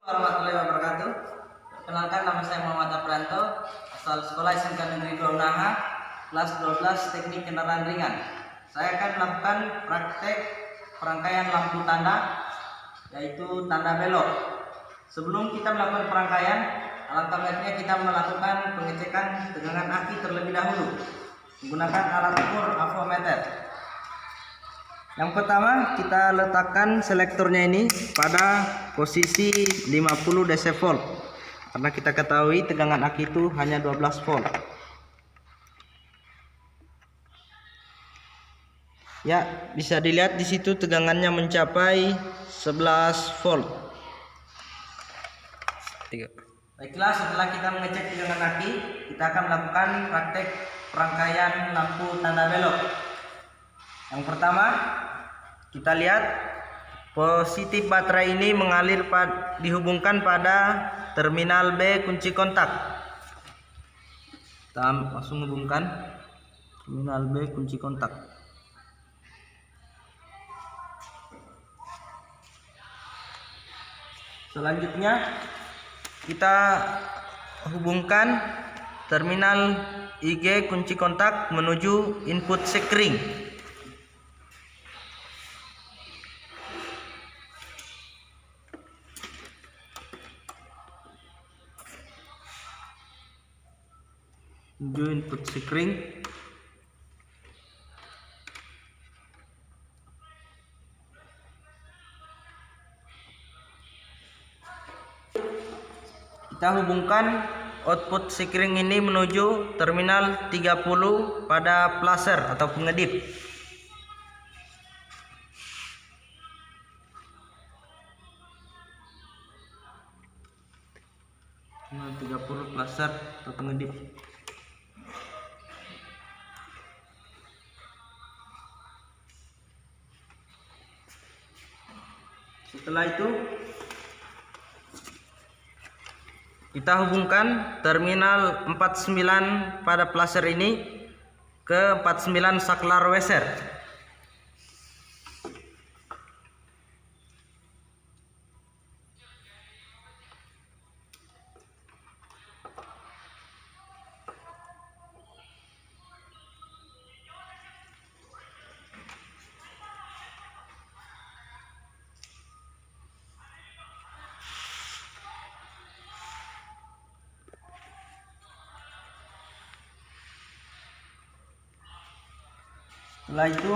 Warahmatullahi wabarakatuh. Perkenalkan, nama saya Muhammad Apranto, asal Sekolah SMK Negeri 2 Unaha, kelas 12 Teknik Kendaraan Ringan. Saya akan melakukan praktek perangkaian lampu tanda, yaitu tanda belok. Sebelum kita melakukan perangkaian, alangkah baiknya kita melakukan pengecekan tegangan aki terlebih dahulu menggunakan alat ukur avometer. Yang pertama, kita letakkan selektornya ini pada posisi 50 dV, karena kita ketahui tegangan aki itu hanya 12 volt. Ya, bisa dilihat di situ tegangannya mencapai 11 volt. Baiklah, setelah kita mengecek tegangan aki, kita akan melakukan praktek perangkaian lampu tanda belok. Yang pertama, kita lihat positif baterai ini mengalir dihubungkan pada terminal B kunci kontak. Kita langsung hubungkan terminal B kunci kontak. Selanjutnya kita hubungkan terminal IG kunci kontak menuju input sekring. Input sekring. Kita hubungkan output sekring ini menuju terminal 30 pada placer atau pengedip. Terminal 30 placer atau pengedip. Setelah itu kita hubungkan terminal 49 pada placer ini ke 49 saklar weser. Setelah itu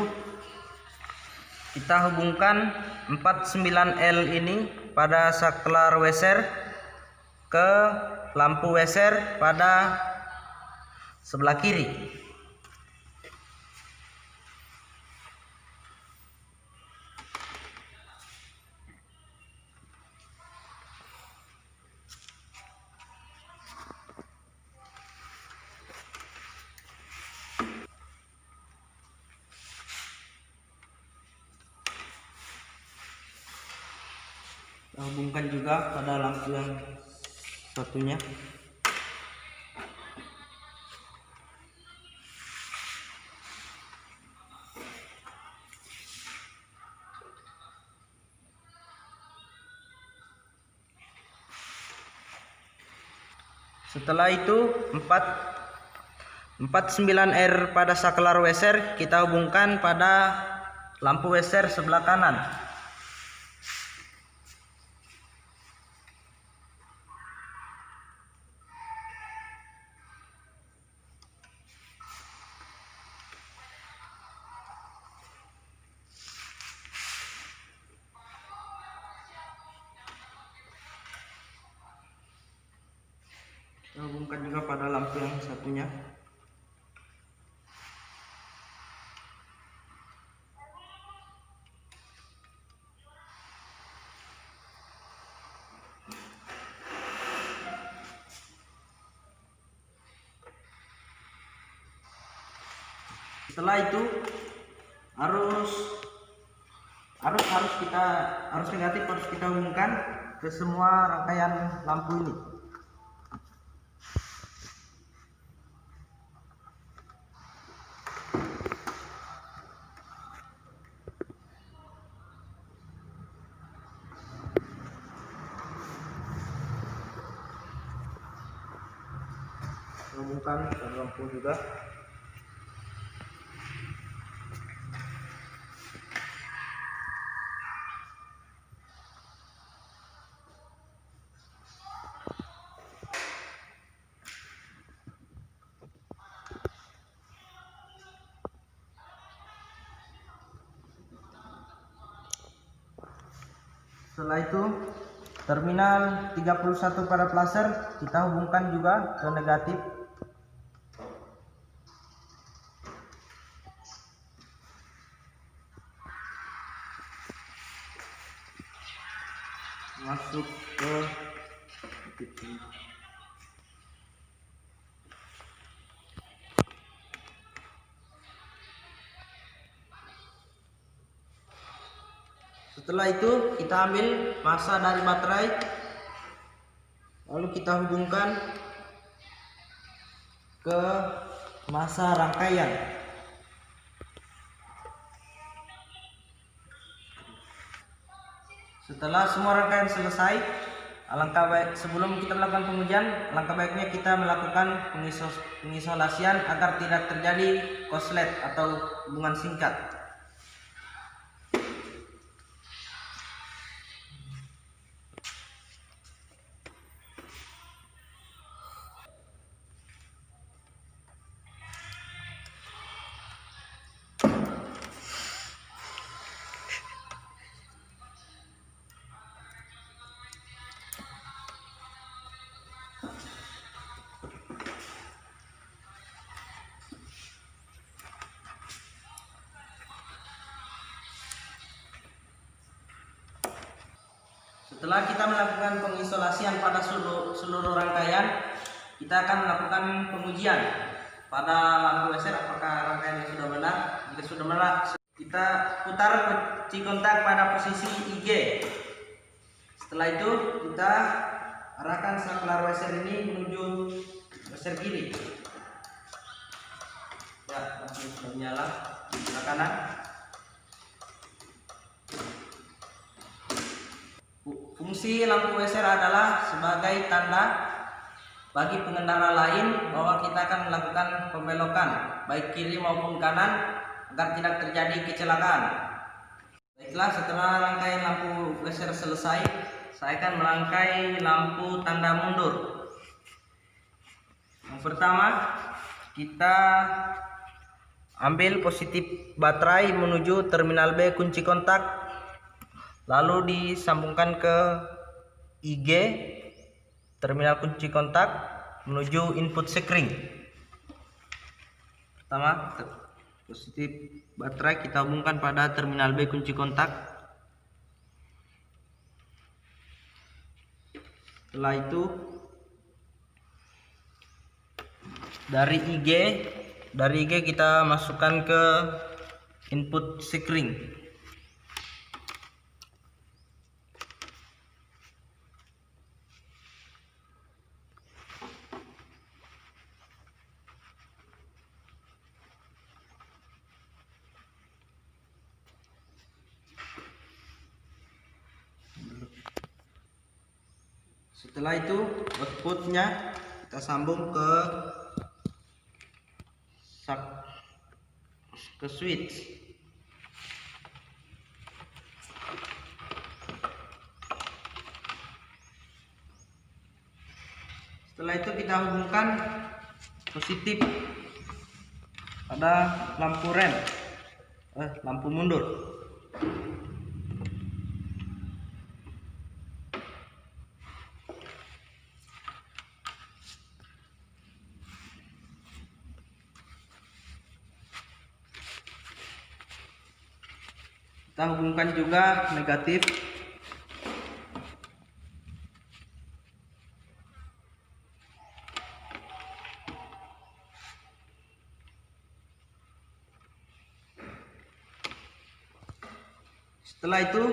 kita hubungkan 49L ini pada saklar weser ke lampu weser pada sebelah kiri. Kita hubungkan juga pada lampu yang satunya. Setelah itu 49R pada saklar weser kita hubungkan pada lampu weser sebelah kanan. Kita hubungkan juga pada lampu yang satunya. Setelah itu arus negatif harus kita hubungkan ke semua rangkaian lampu ini. hubungkan ke lampu juga. Setelah itu terminal 31 pada placer kita hubungkan juga ke negatif. Masuk ke titik. Setelah itu kita ambil massa dari baterai, lalu kita hubungkan ke massa rangkaian. Setelah semua rangkaian selesai, sebelum kita melakukan pengujian, alangkah baiknya kita melakukan pengisolasian agar tidak terjadi konslet atau hubungan singkat. Setelah kita melakukan pengisolasian pada seluruh rangkaian, kita akan melakukan pengujian pada lampu laser apakah rangkaian sudah benar. Jika sudah benar, kita putar kunci kontak pada posisi IG. Setelah itu kita arahkan saklar laser ini menuju laser kiri. Ya, lampu sudah menyala sebelah kanan. Fungsi lampu laser adalah sebagai tanda bagi pengendara lain bahwa kita akan melakukan pembelokan baik kiri maupun kanan agar tidak terjadi kecelakaan. Baiklah, setelah rangkaian lampu laser selesai, saya akan merangkai lampu tanda mundur. Yang pertama, kita ambil positif baterai menuju terminal B kunci kontak, lalu disambungkan ke IG terminal kunci kontak menuju input sekring. Pertama, positif baterai kita hubungkan pada terminal B kunci kontak. Setelah itu dari IG kita masukkan ke input sekring. Setelah itu outputnya kita sambung ke switch. Setelah itu kita hubungkan positif pada lampu rem, lampu mundur. Kita hubungkan juga negatif. Setelah itu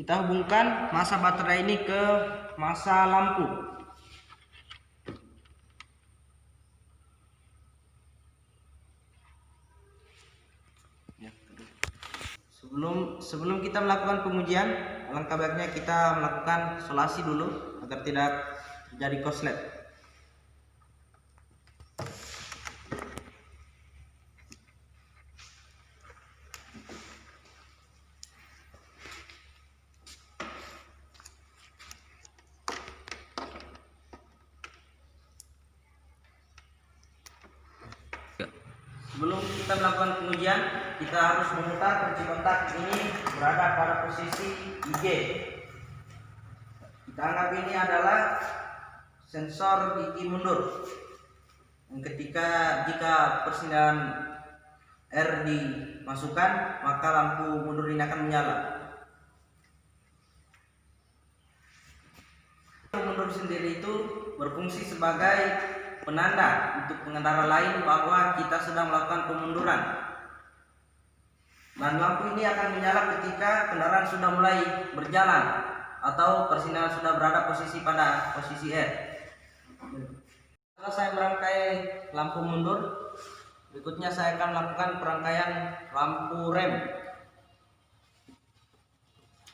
kita hubungkan massa baterai ini ke massa lampu. Sebelum kita melakukan pengujian, alangkah baiknya kita melakukan isolasi dulu agar tidak terjadi konslet. Sebelum kita melakukan pengujian, kita harus memutar kunci kontak ini berada pada posisi IG. Kita anggap ini adalah sensor gigi mundur. Jika persindaan R dimasukkan, maka lampu mundur ini akan menyala. Mundur sendiri itu berfungsi sebagai penanda untuk pengendara lain bahwa kita sedang melakukan pemunduran. Dan lampu ini akan menyala ketika kendaraan sudah mulai berjalan atau persindaan sudah berada pada posisi R. Setelah saya merangkai lampu mundur, berikutnya saya akan melakukan perangkaian lampu rem.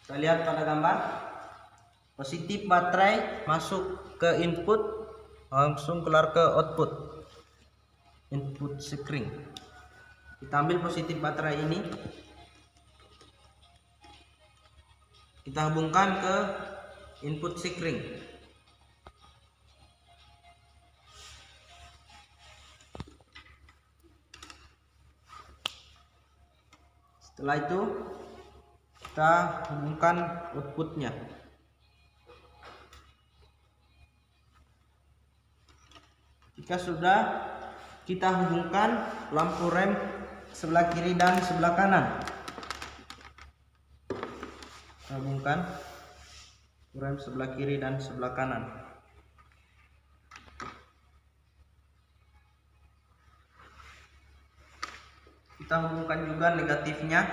Kita lihat pada gambar, positif baterai masuk ke input, langsung keluar ke output, input screen. Kita ambil positif baterai ini, kita hubungkan ke input screen. Setelah itu kita hubungkan outputnya. Jika sudah, kita hubungkan lampu rem sebelah kiri dan sebelah kanan. Kita hubungkan rem sebelah kiri dan sebelah kanan. Kita hubungkan juga negatifnya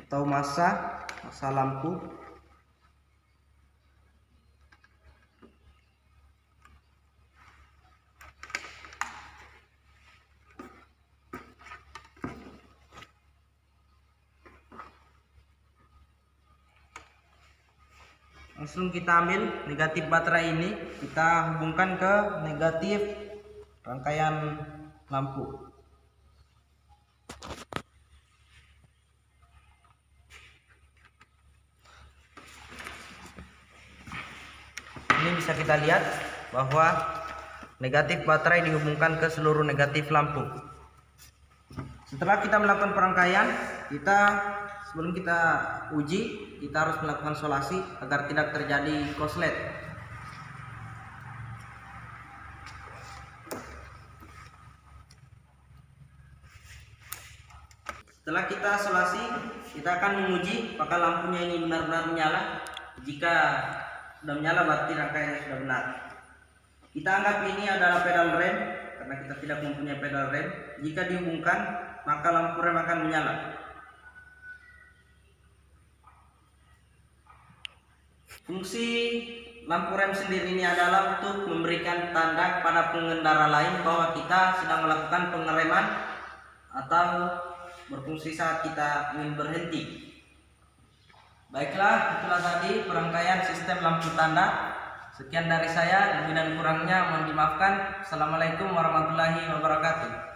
atau massa lampu. Langsung kita ambil negatif baterai ini, kita hubungkan ke negatif rangkaian lampu. Ini bisa kita lihat bahwa negatif baterai dihubungkan ke seluruh negatif lampu. Setelah kita melakukan perangkaian, sebelum kita uji, kita harus melakukan solasi agar tidak terjadi korslet. Setelah kita solasi, kita akan menguji apakah lampunya ini benar-benar menyala. Jika sudah menyala, berarti rangkaiannya sudah benar. Kita anggap ini adalah pedal rem karena kita tidak mempunyai pedal rem. Jika dihubungkan, maka lampu rem akan menyala. Fungsi lampu rem sendiri ini adalah untuk memberikan tanda kepada pengendara lain bahwa kita sedang melakukan pengereman atau berfungsi saat kita ingin berhenti. Baiklah, itulah tadi perangkaian sistem lampu tanda. Sekian dari saya, lebih dan kurangnya mohon dimaafkan. Assalamualaikum warahmatullahi wabarakatuh.